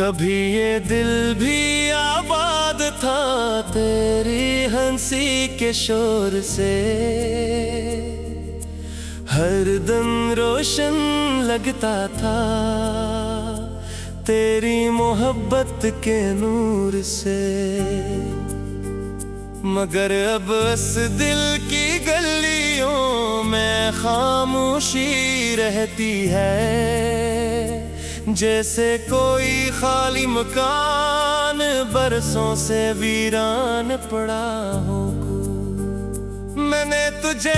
कभी ये दिल भी आबाद था तेरी हंसी के शोर से, हर दम रोशन लगता था तेरी मोहब्बत के नूर से। मगर अब इस दिल की गलियों में खामोशी रहती है, जैसे कोई खाली मकान बरसों से वीरान पड़ा हो। मैंने तुझे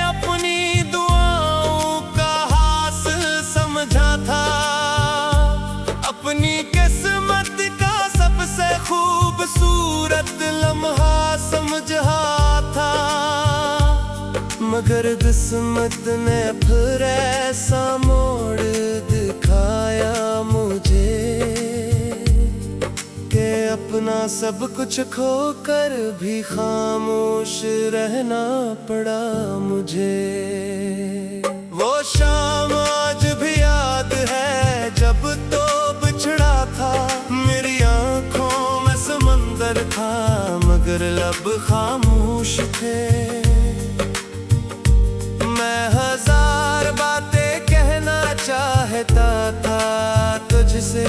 अपनी दुआओं का हासिल समझा था, अपनी किस्मत का सबसे खूबसूरत लम्हा समझा था। मगर किस्मत ने फिर ऐसा मोड़ दिखाया मुझे कि अपना सब कुछ खोकर भी खामोश रहना पड़ा मुझे। वो शाम आज भी याद है जब तो बिछड़ा था, मेरी आंखों में समंदर था मगर लब खामोश थे। मैं हजार बातें कहना चाहता था तुझसे,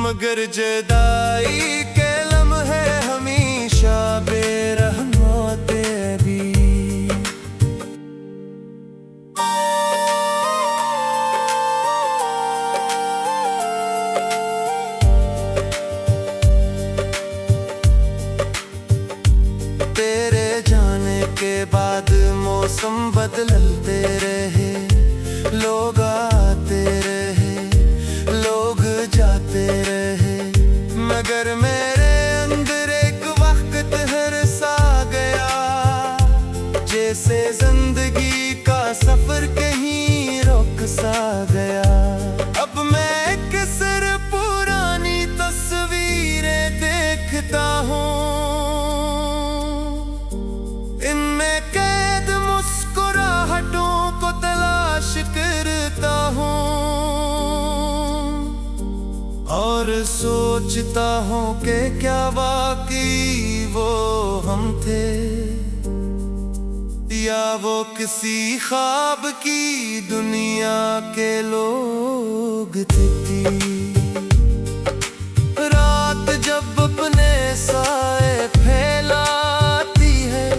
मगर जुदाई के लम्हे हमेशा बेरहम होते भी। तेरे जाने के बाद मौसम बदलते रहे, लोग आते रहे लोग जाते रहे, मगर मेरे अंदर एक वक्त हर सा गया, जैसे जिंदगी का सफर कहीं रुक सा गया। अब मैं एक सिर्फ पुरानी तस्वीरें देखता हूँ, इनमें कैद मुस्कुराहटों को तलाश करता हूँ और सोचता हूँ कि क्या वाकई वो हम थे या वो किसी ख्वाब की दुनिया के लोग थे। रात जब अपने साए फैलाती है,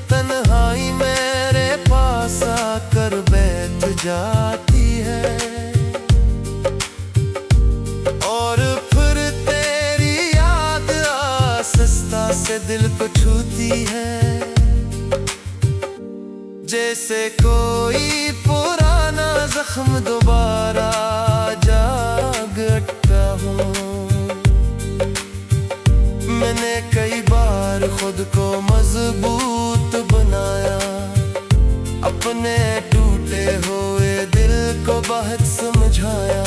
तन्हाई मेरे पास आकर बैठ जाती है और फिर तेरी याद आहिस्ता से दिल को छूती है, जैसे कोई पुराना जख्म दोबारा जाग उठता हो। मैंने कई बार खुद को मजबूत बनाया, अपने टूटे हुए दिल को बहुत समझाया,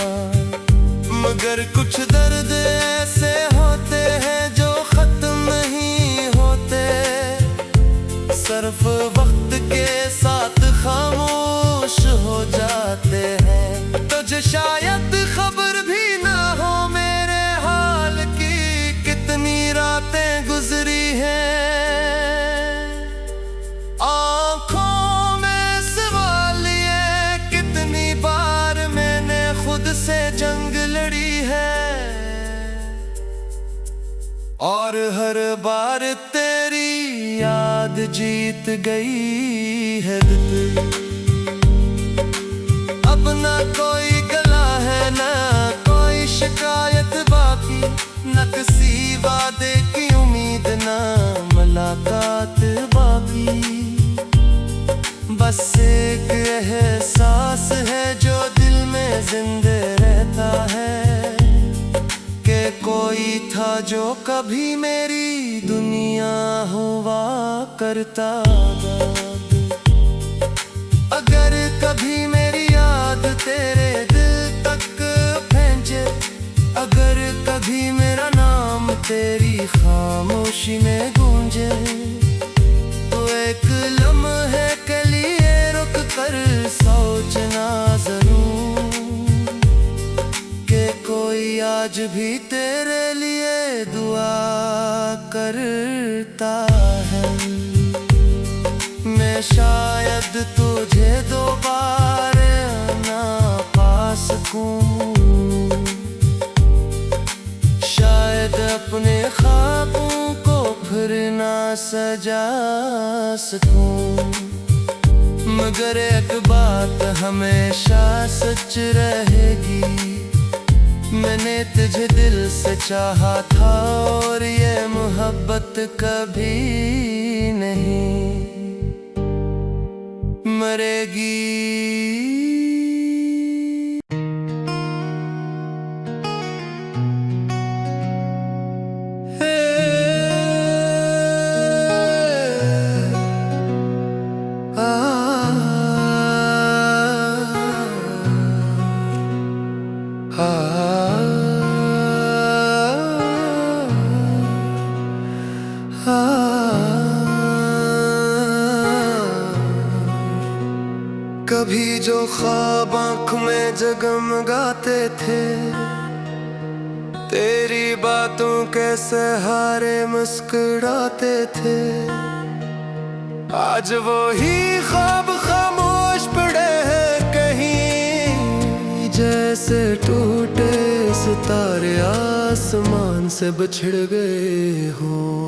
मगर कुछ दर्द ऐसे होते हैं जो खत्म नहीं होते, सिर्फ वक्त के साथ खामोश हो जाते हैं। तुझे शायद खबर भी ना हो मेरे हाल की, कितनी रातें गुजरी हैं आँखों में सवाल ये, कितनी बार मैंने खुद से जंग लड़ी है और हर बार तेरी याद जीत गई है। अब ना कोई गला है ना कोई शिकायत बाकी, न किसी वादे की उम्मीद ना मुलाकात बाकी। बस एक एहसास है जो दिल में जिंदे रहता है कि कोई था जो कभी मेरी दुनिया हुआ करता था। अगर कभी मेरी याद तेरे दिल तक पहुंचे, अगर कभी मेरा नाम तेरी खामोशी में गूंजे, तो एक लम्हे के लिए रुक कर सोचना जरूर कोई आज भी तेरे लिए दुआ करता है। मैं शायद तुझे दोबारा ना पा सकूं, शायद अपने ख्वाबों को फिर ना सजा सकूं, मगर एक बात हमेशा सच रहेगी, मैंने तुझे दिल से चाहा था और ये मोहब्बत कभी नहीं मरेगी। कभी जो ख्वाब आँख में जगमगाते थे, तेरी बातों के सहारे मुस्कुराते थे, आज वो ही ख्वाब खामोश पड़े हैं कहीं, जैसे टूटे सितारे आसमान से बिछड़ गए हों।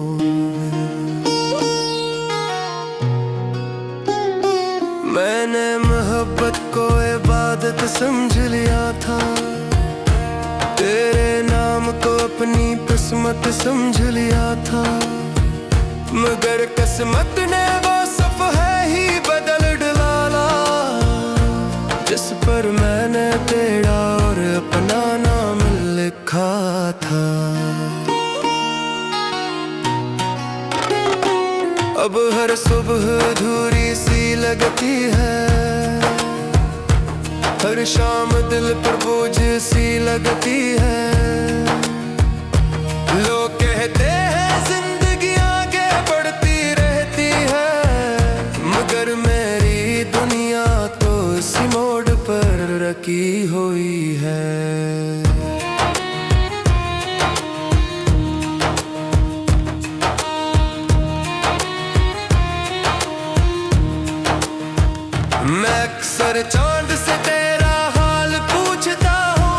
मैंने मोहब्बत को इबादत समझ लिया था, तेरे नाम को अपनी किस्मत समझ लिया था, मगर किस्मत ने वो सफ़े ही बदल डाला, जिस पर मैंने तेरा और अपना नाम लिखा था। अब हर सुबह अधूरी सी लगती है, हर शाम दिल पर बोझ सी लगती है, लोग कहते हैं जिंदगी आगे बढ़ती रहती है, मगर मेरी दुनिया तो इसी मोड़ पर रखी हुई है। मैं अक्सर चांद से तेरा हाल पूछता हूँ,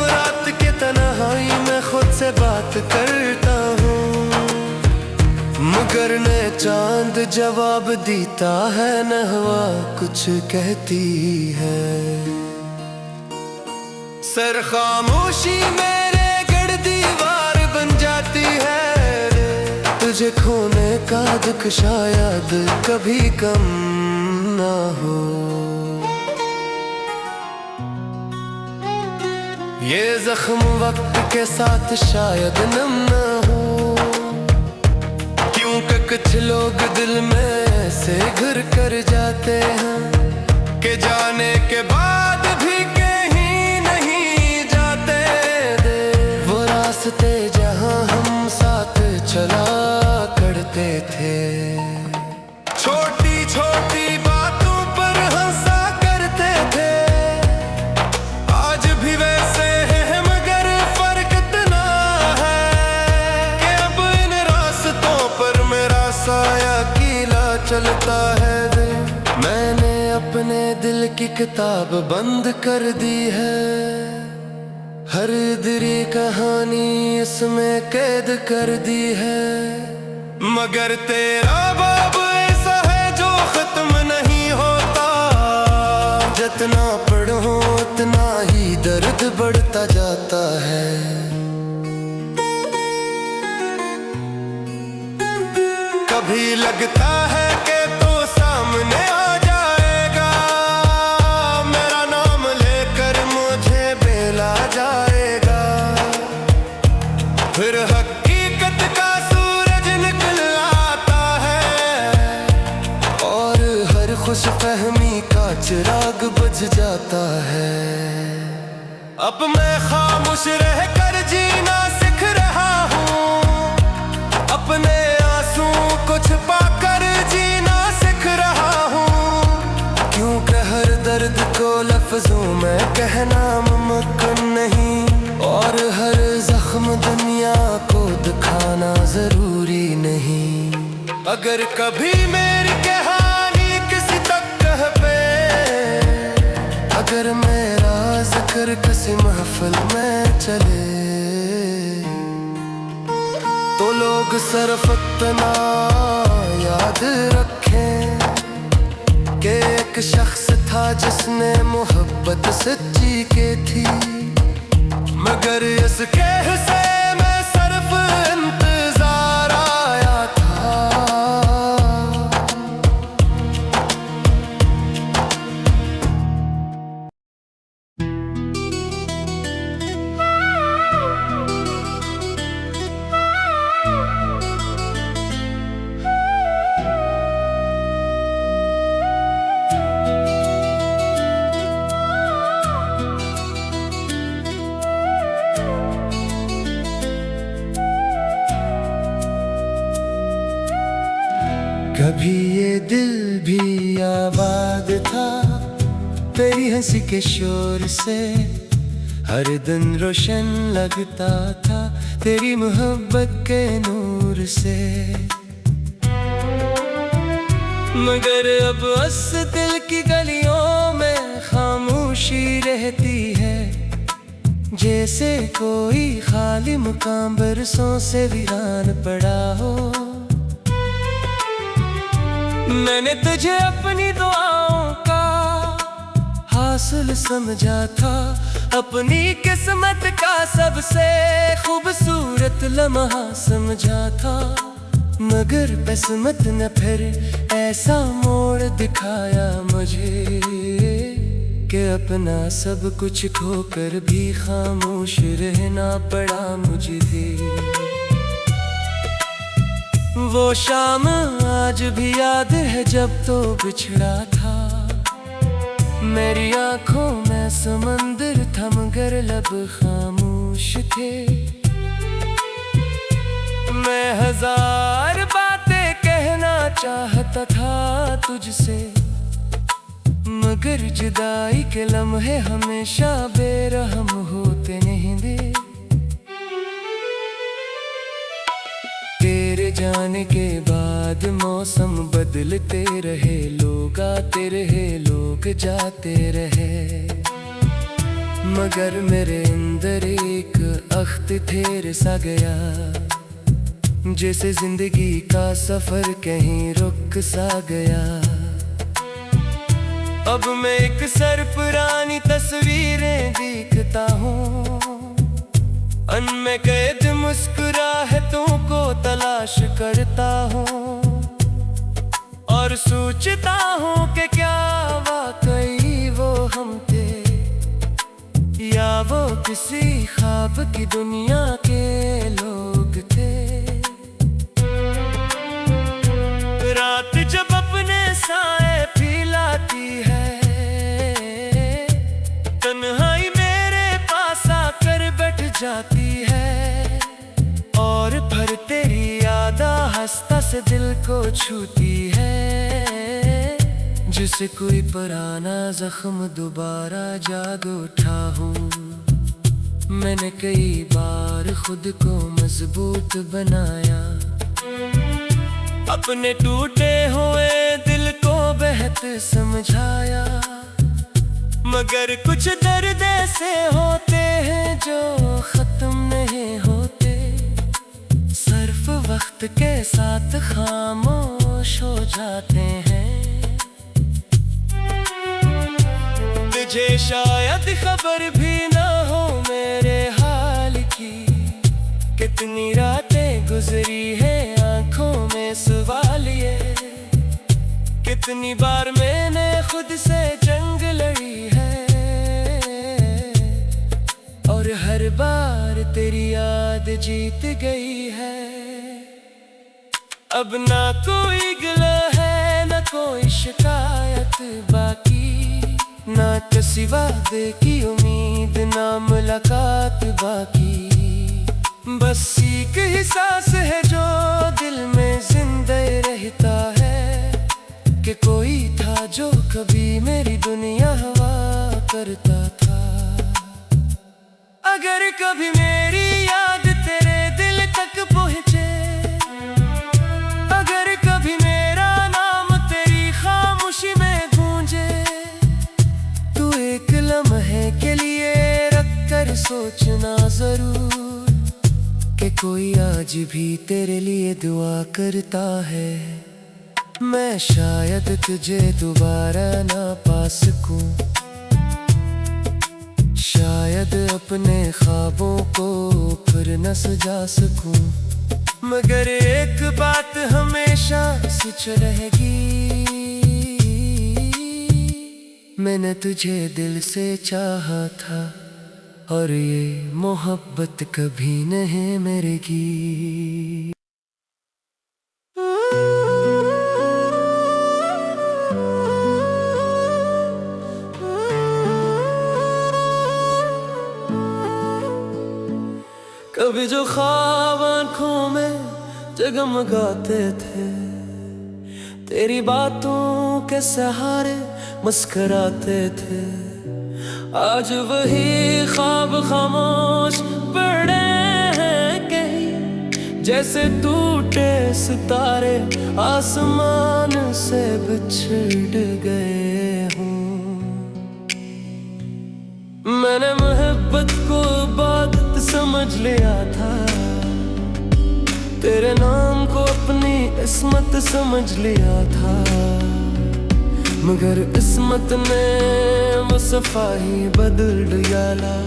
रात के तन्हाई में खुद से बात करता हूँ, मगर न चांद जवाब देता है न हवा कुछ कहती है। सर खामोशी मेरे गढ़ दीवार बन जाती है, तुझे खोने का दुख शायद कभी कम ना हो। ये जख्म वक्त के साथ शायद नम ना हो, क्यों कि कुछ लोग दिल में ऐसे घर कर जाते हैं कि जाने के बाद भी कहीं नहीं जाते। वो रास्ते जहां हम साथ चला करते थे, छोटी छोटी बातों पर हंसा करते थे, आज भी वैसे हैं मगर फर्क इतना है कि अब इन रास्तों पर मेरा साया अकेला चलता है। मैंने अपने दिल की किताब बंद कर दी है, हर दरी कहानी इसमें कैद कर दी है, मगर तेरा बाब ऐसा है जो खत्म नहीं होता, जितना पढ़ो उतना ही दर्द बढ़ता जाता है। कभी लगता है कि तो सामने आ जाएगा, मेरा नाम लेकर मुझे बेला जाएगा, फिर हकीकत का सूरज निकल आता है और हर खुशफहमी का चिराग बुझ जाता है। अब मैं खामोश रहकर जीना सीख रहा हूँ, अपने आंसू को छुपा कर जीना सीख रहा हूँ, क्योंकि हर दर्द को लफ्जों में कहना मुमकिन नहीं। बताना जरूरी नहीं। अगर कभी मेरी कहानी किसी तक कह पे, अगर मेरा जिक्र किसी महफिल में चले, तो लोग सिर्फ इतना याद रखें कि एक शख्स था जिसने मोहब्बत सच्ची की थी। मगर इसके से मैं सिर्फ इंतजार आया था। कभी ये दिल भी आबाद था तेरी हंसी के शोर से, हर दिन रोशन लगता था तेरी मोहब्बत के नूर से। मगर अब उस दिल की गलियों में खामोशी रहती है, जैसे कोई खाली मुकाम बरसों से वीरान पड़ा हो। मैंने तुझे अपनी दुआओं का हासिल समझा था, अपनी किस्मत का सबसे खूबसूरत लम्हा समझा था। मगर किस्मत ने फिर ऐसा मोड़ दिखाया मुझे कि अपना सब कुछ खोकर भी खामोश रहना पड़ा मुझे। वो शाम आज भी याद है जब तो बिछड़ा था, मेरी आंखों में समंदर था मगर लब खामोश थे। मैं हजार बातें कहना चाहता था तुझसे, मगर जुदाई के लम्हे हमेशा बेरहम होते नहीं दे। तेरे जाने के बाद मौसम बदलते रहे, लोग आते रहे लोग जाते रहे, मगर मेरे अंदर एक अख्त ठहर सा गया, जैसे जिंदगी का सफर कहीं रुक सा गया। अब मैं एक सरपुरानी तस्वीरें देखता हूँ, उनमें कैद मुस्कुराहटों को तलाश करता हूँ, और सोचता हूँ कि क्या वाकई वो हम थे या वो किसी ख्वाब की दुनिया के लोग थे। रात जब अपने साए फैलाती है, तन्हाई मेरे पास आकर बैठ जाती है, और फिर तेरी याद हंसता से दिल को छूती है, जिसे कोई पुराना जख्म दोबारा जाग उठा हूँ। मैंने कई बार खुद को मजबूत बनाया, अपने टूटे हुए दिल को बेहद समझाया, मगर कुछ दर्द ऐसे होते हैं जो खत्म नहीं होते, सिर्फ वक्त के साथ खामोश हो जाते हैं। तुझे शायद खबर भी ना हो मेरे हाल की, कितनी रातें गुजरी है आंखों में सवाल ये, कितनी बार मैंने खुद से जंग लड़ी है, और हर बार तेरी याद जीत गई है। अब ना कोई गिला है ना कोई शिकायत बाकी, ना किसी वादे की उम्मीद ना मुलाकात बाकी, बस एक ही सांस है जो दिल में जिंदा रहता है, कि कोई था जो कभी मेरी दुनिया हवा करता था। अगर कभी मेरी याद तेरे दिल तक पहुँचे कि कोई आज भी तेरे लिए दुआ करता है। मैं शायद तुझे दोबारा ना पा सकूं, शायद अपने ख्वाबों को फिर न सजा सकूं, मगर एक बात हमेशा सच रहेगी, मैंने तुझे दिल से चाहा था और ये मोहब्बत कभी नहीं मरेगी। कभी जो ख्वाब आँखों में जगमगाते थे, तेरी बातों के सहारे मुस्कुराते थे, आज वही ख्वाब खामोश पड़े हैं कहीं, जैसे टूटे सितारे आसमान से बिछड़ गए हों। मैंने मोहब्बत को इबादत समझ लिया था, तेरे नाम को अपनी इस्मत समझ लिया था, मगर इस्मत ने वो सफाई बदल डाला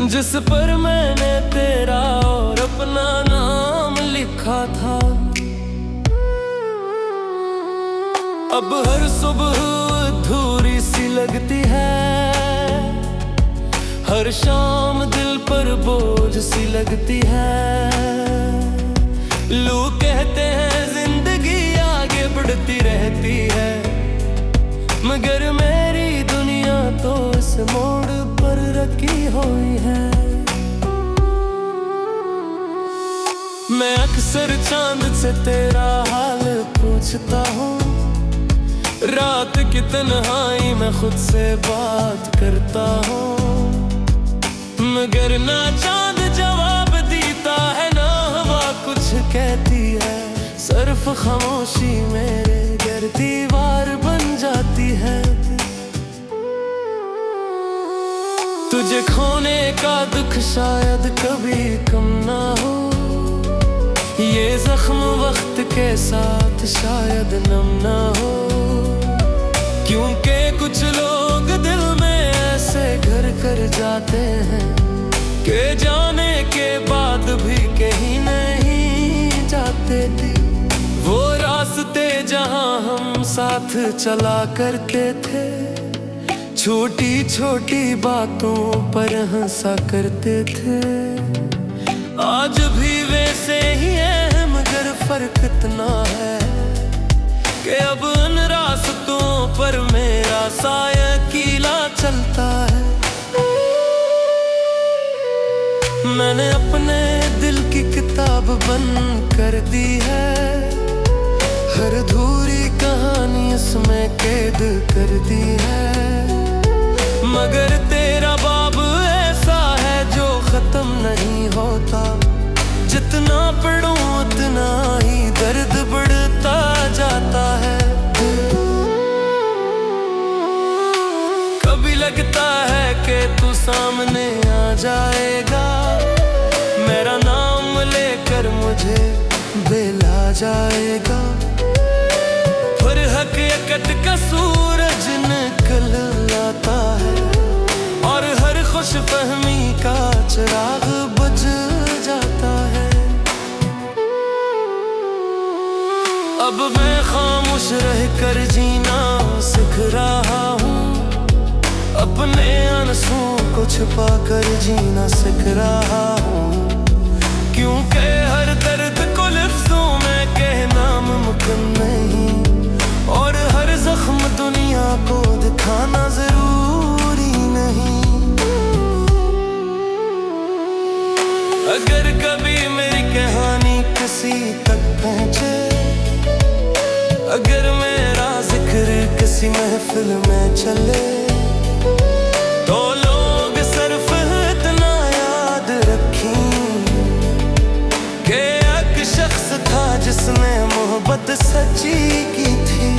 जिस पर मैंने तेरा और अपना नाम लिखा था। अब हर सुबह अधूरी सी लगती है, हर शाम दिल पर बोझ सी लगती है। लोग कहते हैं जिंदगी आगे बढ़ती रहती है, मगर मेरी दुनिया तो इस मोड़ पर रखी हुई है। मैं अक्सर चांद से तेरा हाल पूछता हूँ, रात की तन्हाई में खुद से बात करता हूँ, मगर ना चांद जवाब देता है ना हवा कुछ कहती है, सिर्फ खामोशी मेरे घर दीवार बन जाती है। तुझे खोने का दुख शायद कभी कम ना हो, ये जख्म वक्त के साथ शायद नम ना हो, क्योंकि कुछ लोग दिल में ऐसे घर कर जाते हैं कि जाने के बाद भी कहीं नहीं जाते थे। वो रास्ते जहां हम साथ चला करते थे, छोटी छोटी बातों पर हंसा करते थे, आज भी वैसे ही है, मगर फर्क इतना है कि अब उन रास्तों पर मेरा साया अकेला चलता है। मैंने अपने दिल की किताब बंद कर दी है, हर अधूरी कहानी उसमें कैद कर दी है, मगर तेरा बाब ऐसा है जो खत्म नहीं होता, जितना पढ़ूं उतना ही दर्द बढ़ता जाता है। कभी लगता है कि तू सामने आ जाएगा, मेरा नाम लेकर मुझे बेला जाएगा, फिर हकीकत का सूरज निकल आता है और हर खुशफहमी का चिराग बुझ जाता है। अब मैं खामोश रहकर जीना सीख रहा हूँ, अपने आंसुओं को छुपा कर जीना सीख रहा हूँ, क्योंकि हर दर्द को लफ्जों में कहना मुमकिन नहीं, और हर जख्म दुनिया को दिखाना जरूरी नहीं। अगर कभी मेरी कहानी किसी तक पहुंचे, अगर मेरा जिक्र किसी महफिल में चले, तो लोग सिर्फ इतना याद रखें कि एक शख्स था जिसने मोहब्बत सच्ची की थी,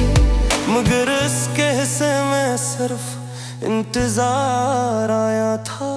मगर इसके हिस्से में सिर्फ इंतजार आया था।